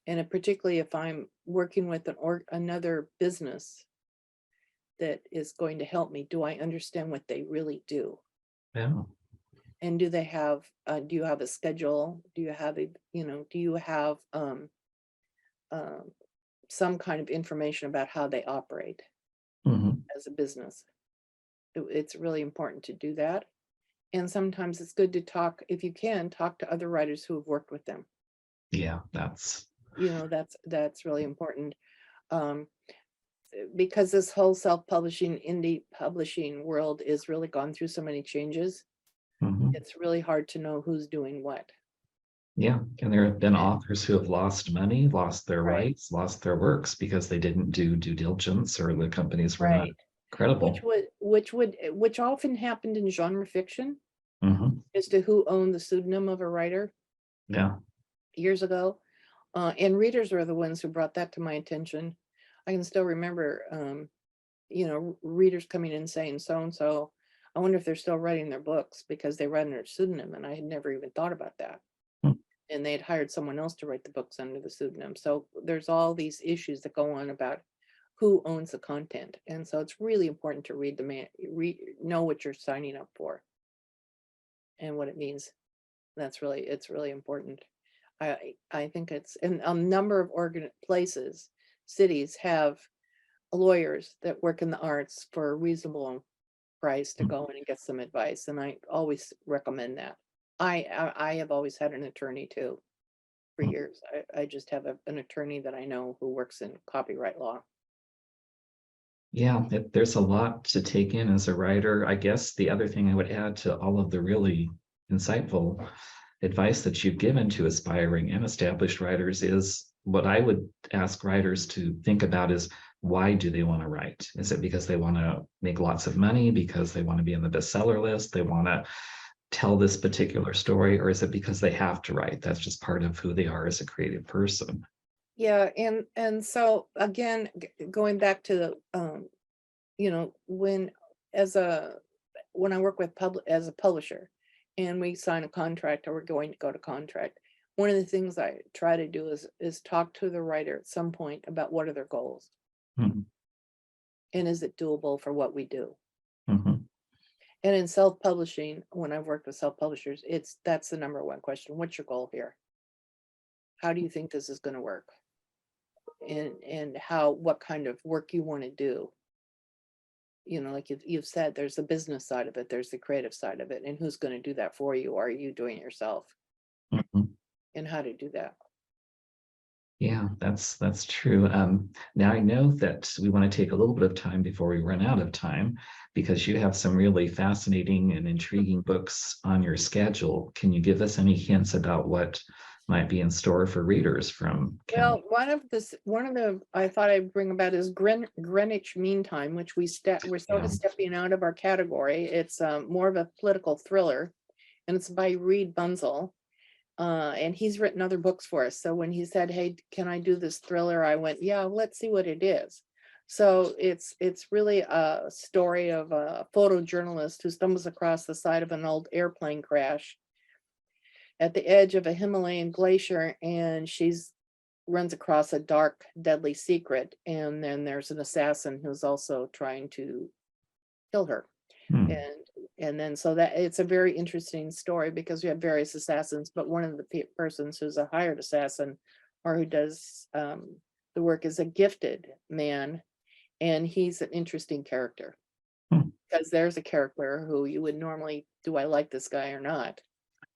And particularly if I'm working with another business that is going to help me, do I understand what they really do? Yeah. And do you have a schedule? Do you have do you have um, some kind of information about how they operate Mhm. as a business? It's really important to do that. And sometimes it's good to talk, if you can, talk to other writers who have worked with them. Yeah, that's That's really important. Um, because this whole self-publishing, indie publishing world is really gone through so many changes, mhm. it's really hard to know who's doing what. Yeah, and there have been And authors who have lost money, lost their right, rights, lost their works because they didn't do due diligence or the companies were not right. credible. Which often happened in genre fiction Mhm. as to who owned the pseudonym of a writer Yeah. years ago. And readers were the ones who brought that to my attention. I can still remember, readers coming in saying, so and so, I wonder if they're still writing their books because they read under a pseudonym, and I had never even thought about that. Hmm. And they had hired someone else to write the books under the pseudonym. So there's all these issues that go on about who owns the content. And so it's really important to know what you're signing up for and what it means. It's really important. I think it's in a number of places, cities have lawyers that work in the arts for a reasonable price to Hmm. go in and get some advice, and I always recommend that. I have always had an attorney too for Hmm. years. I just have an attorney that I know who works in copyright law. Yeah, there's a lot to take in as a writer. I guess the other thing I would add to all of the really insightful advice that you've given to aspiring and established writers is what I would ask writers to think about is why do they want to write? Is it because they want to make lots of money, because they want to be in the bestseller list, they want to tell this particular story, or is it because they have to write? That's just part of who they are as a creative person. Yeah, and so again, going back to the when as a when I work with as a publisher and we sign a contract or we're going to go to contract, one of the things I try to do is talk to the writer at some point about what are their goals Mhm. and is it doable for what we do. Mhm. And in self-publishing, when I've worked with self-publishers, that's the number one question. What's your goal here? How do you think this is going to work? And what kind of work you want to do? Like you've said, there's the business side of it, there's the creative side of it, and who's going to do that for you? Are you doing it yourself? Mhm. And how to do that? Yeah, that's true. Now I know that we want to take a little bit of time before we run out of time because you have some really fascinating and intriguing books on your schedule. Can you give us any hints about what might be in store for readers from Ken? Well, one of the I thought I'd bring about is Greenwich Mean Time, which we're sort Yeah. of stepping out of our category. It's more of a political thriller, and it's by Reed Bunzel. And he's written other books for us. So when he said, "Hey, can I do this thriller?" I went, "Yeah, let's see what it is." So it's really a story of a photojournalist who stumbles across the side of an old airplane crash at the edge of a Himalayan glacier, and she's runs across a dark, deadly secret. And then there's an assassin who's also trying to kill her. Hmm. And then so that it's a very interesting story because we have various assassins, but one of the persons who's a hired assassin or who does the work is a gifted man, and he's an interesting character Hmm. because there's a character who you would normally, do I like this guy or not?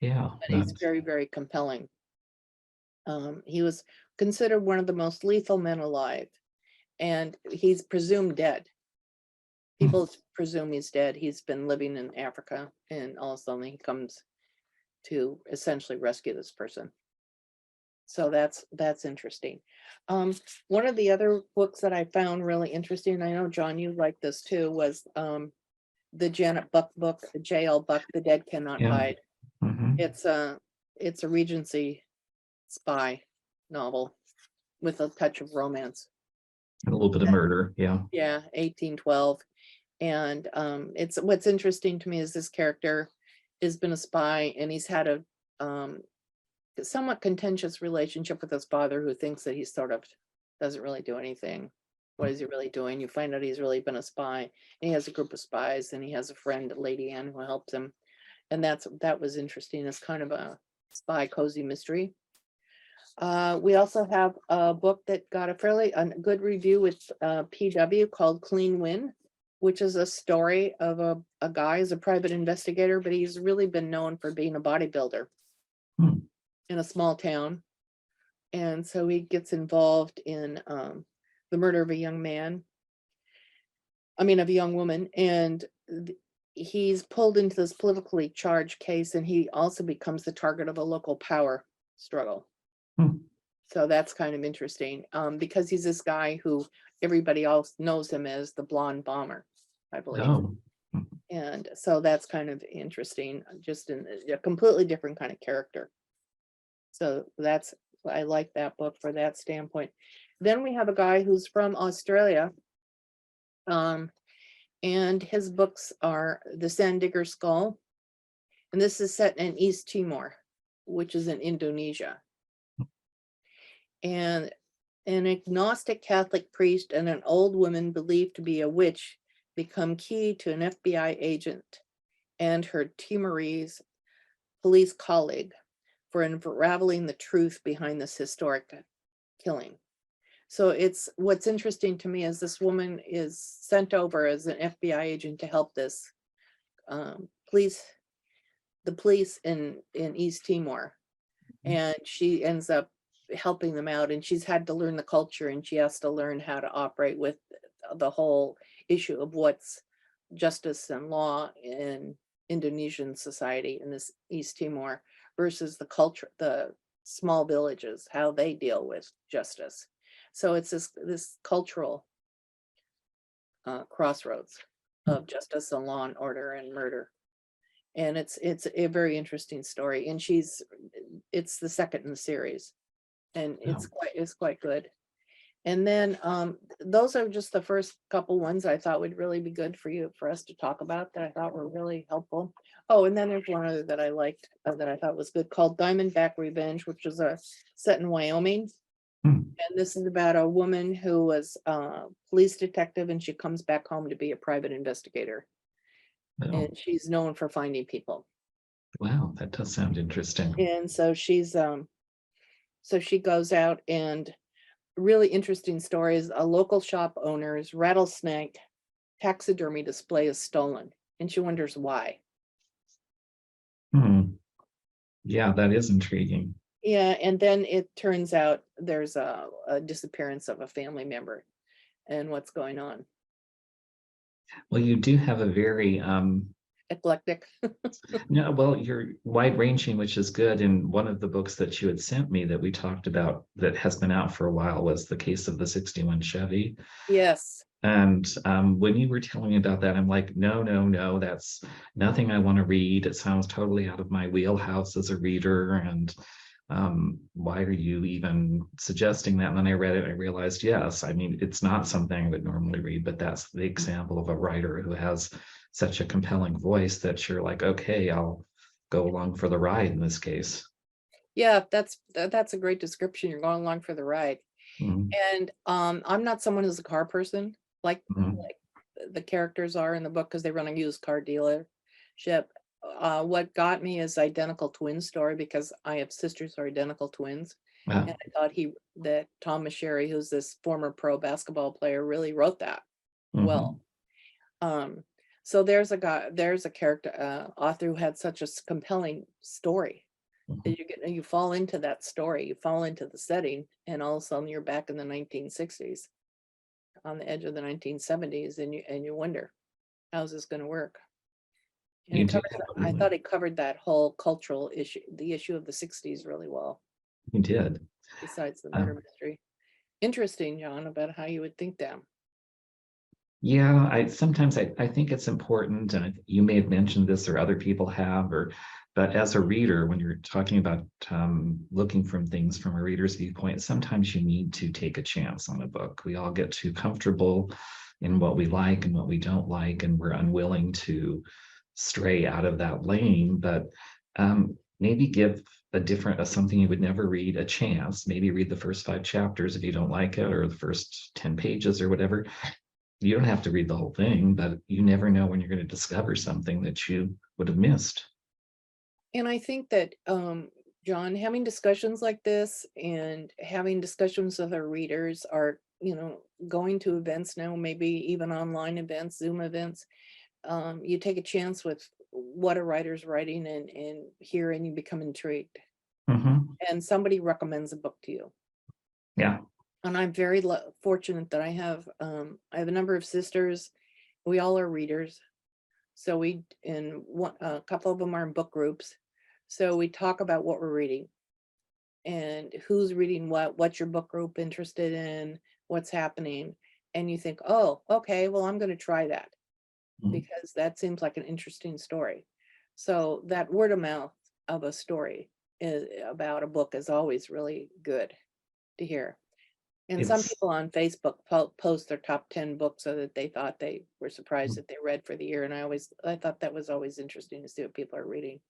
Yeah, But he's that's very, very compelling. He was considered one of the most lethal men alive, and he's presumed dead. hmm. People presume he's dead. He's been living in Africa, and all of a sudden he comes to essentially rescue this person. So that's interesting. One of the other books that I found really interesting, I know John, you like this too, was the Janet Buck book, J.L. Buck, The Dead Cannot Yeah. Hide. Mhm. It's a Regency spy novel with a touch of romance. A little bit of murder. Yeah. Yeah, 1812. And it's what's interesting to me is this character has been a spy, and he's had a somewhat contentious relationship with his father, who thinks that he sort of doesn't really do anything. What is he really doing? You find out he's really been a spy, and he has a group of spies, and he has a friend, Lady Anne, who helps him. And that was interesting. It's kind of a spy cozy mystery. We also have a book that got a good review with PW called Clean Win, which is a story of a guy who's a private investigator, but he's really been known for being a bodybuilder Hmm. in a small town. And so he gets involved in the murder of a young woman, and he's pulled into this politically charged case, and he also becomes the target of a local power struggle. Hmm. So that's kind of interesting, because he's this guy who everybody else knows him as the blonde bomber, I believe. Oh. And so that's kind of interesting, just in a completely different kind of character. So I like that book for that standpoint. Then we have a guy who's from Australia, and his books are The Sand Digger Skull, and this is set in East Timor, which is in Indonesia. And an agnostic Catholic priest and an old woman believed to be a witch become key to an FBI agent and her Timorese police colleague for unraveling the truth behind this historic killing. So what's interesting to me is this woman is sent over as an FBI agent to help this the police in East Timor, and she ends up helping them out, and she's had to learn the culture, and she has to learn how to operate with the whole issue of what's justice and law in Indonesian society in this East Timor versus the culture, the small villages, how they deal with justice. So it's this cultural crossroads of justice and law and order and murder. And it's a very interesting story, and it's the second in the series, and it's quite good. And then those are just the first couple ones I thought would really be good for us to talk about, that I thought were really helpful. Oh, and then there's one other that I liked, that I thought was good, called Diamondback Revenge, which is set in Wyoming. Hmm. And this is about a woman who was a police detective, and she comes back home to be a private investigator. Oh, And she's known for finding people. wow, that does sound interesting. And so she goes out, and really interesting stories. A local shop owner's rattlesnake taxidermy display is stolen, and she wonders why. Hmm. Yeah, that is intriguing. Yeah, and then it turns out there's a disappearance of a family member and what's going on. Well, you do have a very Eclectic. no, well, you're wide ranging, which is good. And one of the books that you had sent me that we talked about that has been out for a while was The Case of the 61 Chevy. Yes. And when you were telling me about that, I'm like, no, that's nothing I want to read. It sounds totally out of my wheelhouse as a reader. And why are you even suggesting that? And then I read it, I realized, yes, I mean, it's not something I would normally read, but that's the example of a writer who has such a compelling voice that you're like, okay, I'll go along for the ride in this case. Yeah, that's a great description. You're going along for the ride. Mhm. And I'm not someone who's a car person, like Mhm. the characters are in the book, because they run a used car dealership. What got me is Identical Twin story, because I have sisters who are identical twins. Wow. And I thought that Tom Sherry, who's this former pro basketball player, really wrote that well. Mhm. So there's a character author who had such a compelling story Mhm. that you fall into that story, you fall into the setting, and all of a sudden you're back in the 1960s, on the edge of the 1970s, and you wonder, how's this going to work? And You do have a I really, thought it covered that whole cultural issue, the issue of the 60s, really well, you did. besides the murder Um, mystery. Interesting, John, about how you would think that. Yeah, I think it's important, and you may have mentioned this or other people have, but as a reader, when you're talking about looking from things from a reader's viewpoint, sometimes you need to take a chance on a book. We all get too comfortable in what we like and what we don't like, and we're unwilling to stray out of that lane. But maybe give something you would never read a chance. Maybe read the first 5 chapters if you don't like it, or the first 10 pages or whatever. You don't have to read the whole thing, but you never know when you're going to discover something that you would have missed. And I think that, John, having discussions like this and having discussions with our readers are, going to events now, maybe even online events, Zoom events. You take a chance with what a writer's writing and hear, and you become intrigued. Hmm. And somebody recommends a book to you. Yeah. And I'm very fortunate that I have a number of sisters. We all are readers. So a couple of them are in book groups. So we talk about what we're reading and who's reading what's your book group interested in, what's happening. And you think, oh, okay, well, I'm going to try that Mhm. because that seems like an interesting story. So that word of mouth of a story about a book is always really good to hear. And some It's people on Facebook post their top 10 books so that they thought they were surprised that they read for the year. And I thought that was always interesting to see what people are reading.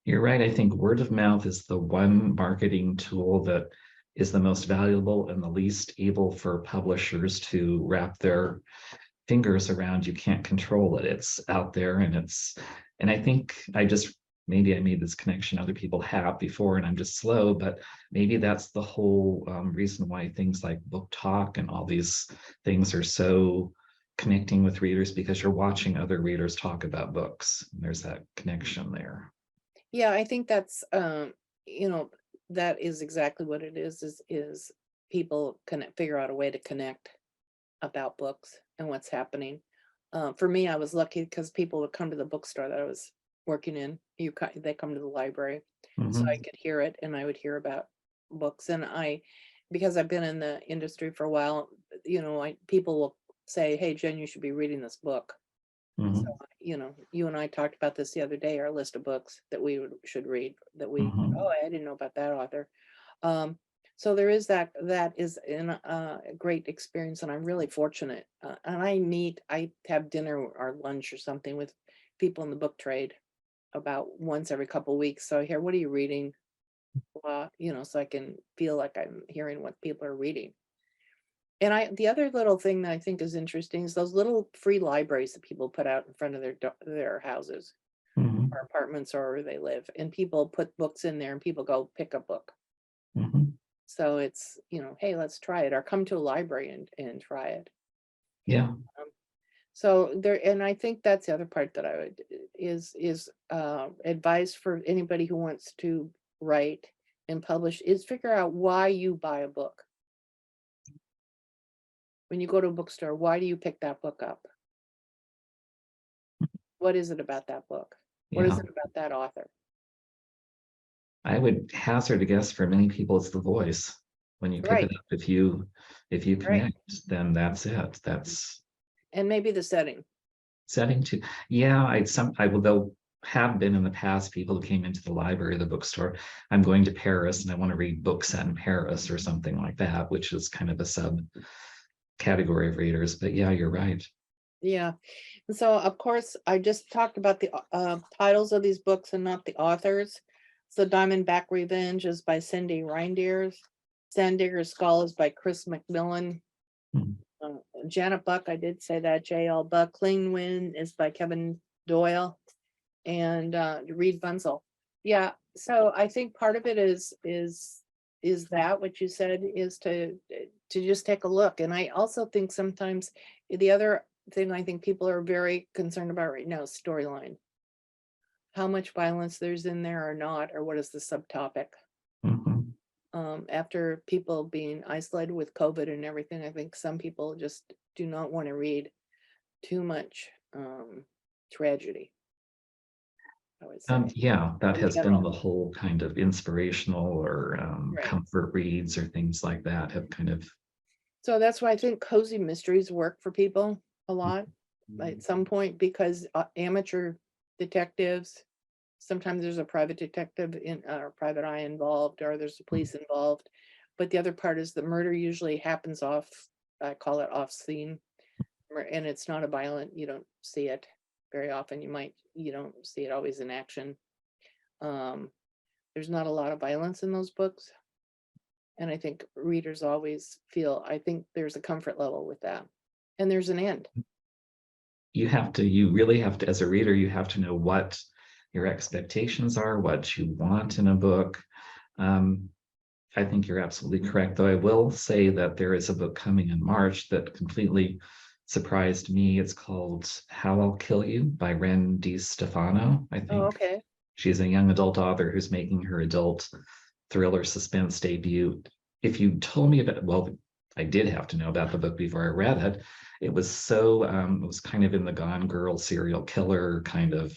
You're right. I think word of mouth is the one marketing tool that is the most valuable and the least able for publishers to wrap their fingers around. You can't control it. It's out there, and I think maybe I made this connection other people have before, and I'm just slow, but maybe that's the whole reason why things like book talk and all these things are so connecting with readers, because you're watching other readers talk about books. And there's that connection there. Yeah, I think that's, you know, that is exactly what it is people can figure out a way to connect about books and what's happening. For me, I was lucky because people would come to the bookstore that I was working in. They come to the library, so I Mhm. could hear it, and I would hear about books. And because I've been in the industry for a while, people will say, "Hey, Jen, you should be reading this book." So, Mhm. you and I talked about this the other day, our list of books that should read oh, Mhm. I didn't know about that author. Um, so there is that is a great experience, and I'm really fortunate. And I have dinner or lunch or something with people in the book trade about once every couple of weeks. So I hear, what are you reading? So I can feel like I'm hearing what people are reading. And the other little thing that I think is interesting is those little free libraries that people put out in front of their houses Mhm. or apartments or where they live, and people put books in there, and people go pick a book. Mhm. So it's, hey, let's try it, or come to a library and try it. Yeah. Um, so there, and I think that's the other part that I would is advice for anybody who wants to write and publish is figure out why you buy a book. When you go to a bookstore, why do you pick that book up? What is it about that book? What is Yeah. it about that author? I would hazard a guess for many people it's the voice. When you pick it Right, up, if you right. connect, then that's it. That's And maybe the setting. setting to. Yeah, I will though have been in the past people who came into the library or the bookstore. I'm going to Paris and I want to read books set in Paris or something like that, which is kind of a sub category of readers. But yeah, you're right. Yeah. And so, of course, I just talked about the titles of these books and not the authors. So, Diamondback Revenge is by Cindy Reinders. Sandigger's Skull is by Chris McMillan. Mhm. Uh, Janet Buck, I did say that. J.L. Buck. Clean Wind is by Kevin Doyle and Reed Bunzel. Yeah. So I think part of it is that what you said is to just take a look. And I also think sometimes the other thing I think people are very concerned about right now is storyline. How much violence there's in there or not, or what is the subtopic? Mhm. After people being isolated with COVID and everything, I think some people just do not want to read too much tragedy, I would say, Yeah, that in has been general. the whole kind of inspirational or Right. comfort reads or things like that have kind of. So that's why I think cozy mysteries work for people. a lot at some point, because amateur detectives, sometimes there's a private detective in or private eye involved, or there's the police involved. But the other part is the murder usually happens off, I call it off scene, and it's not a violent, you don't see it very often. You don't see it always in action. Um, there's not a lot of violence in those books. And I think readers always feel, I think there's a comfort level with that. And there's an end. You really have to, as a reader, you have to know what your expectations are, what you want in a book. I think you're absolutely correct, though I will say that there is a book coming in March that completely surprised me. It's called How I'll Kill You by Ren DiStefano, I Oh, think. okay. She's a young adult author who's making her adult thriller suspense debut. If you told me about, well, I did have to know about the book before I read it. It was so, it was kind of in the Gone Girl serial killer kind of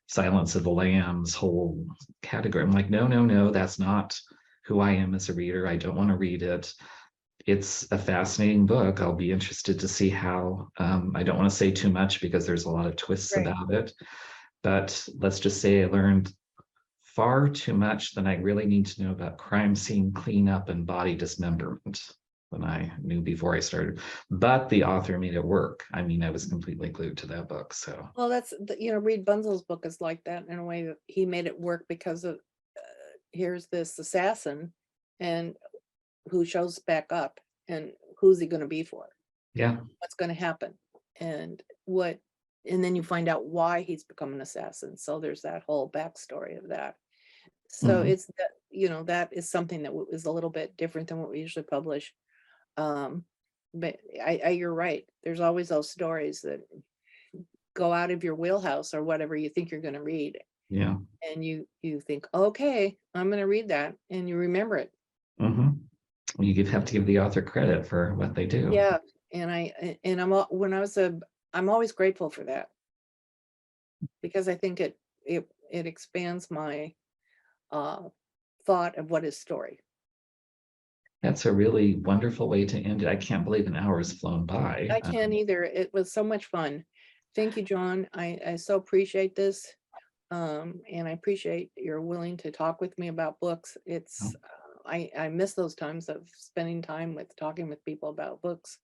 Silence of the Lambs whole category. I'm like, no, no, no, that's not who I am as a reader. I don't want to read it. It's a fascinating book. I'll be interested to see how, I don't want to say too much because there's a lot of twists Right. about it. But let's just say I learned far too much than I really need to know about crime scene cleanup and body dismemberment than I knew before I started. But the author made it work. I mean, I was completely glued to that book. So Well, Reed Bunzel's book is like that in a way that he made it work because of, here's this assassin and who shows back up, and who's he going to be for? yeah. What's going to happen? And and then you find out why he's become an assassin. So there's that whole backstory of that. So Mhm. it's that, that is something that is a little bit different than what we usually publish. Um, but you're right. There's always those stories that go out of your wheelhouse or whatever you think you're going to read. Yeah. And you think, okay, I'm going to read that, and you remember it. Hmm. Have to give the author credit for what they do. Yeah. And I'm always grateful for that, because I think it expands my uh thought of what is story. That's a really wonderful way to end it. I can't believe an hour has flown by. I can't either. It was so much fun. Thank you, John. I so appreciate this. And I appreciate you're willing to talk with me about books. I miss those times of spending time with talking with people about books.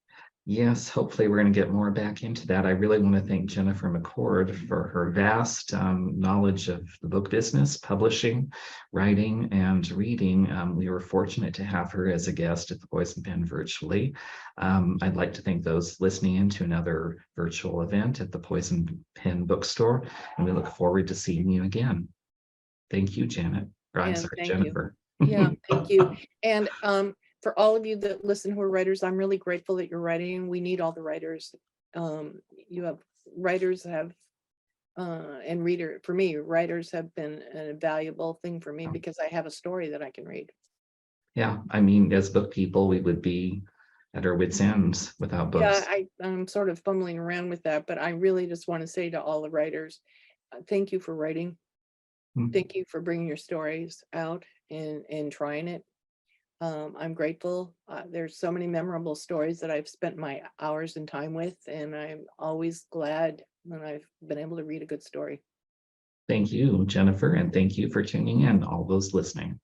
Yes, hopefully we're going to get more back into that. I really want to thank Jennifer McCord for her vast knowledge of the book business, publishing, writing, and reading. We were fortunate to have her as a guest at the Poison Pen virtually. I'd like to thank those listening in to another virtual event at the Poison Pen bookstore, and we look forward to seeing you again. Thank you, Janet. Or I'm And sorry, thank you. Jennifer. Yeah, thank you. And for all of you that listen who are writers, I'm really grateful that you're writing. We need all the writers. You have writers have and for me, writers have been a valuable thing for me because I have a story that I can read. Yeah, I mean, as book people, we would be at our wits' ends without Yeah, books. I'm sort of fumbling around with that, but I really just want to say to all the writers, thank you for writing. Mm. Thank you for bringing your stories out and trying it. I'm grateful. There's so many memorable stories that I've spent my hours and time with, and I'm always glad when I've been able to read a good story. Thank you, Jennifer, and thank you for tuning in, all those listening.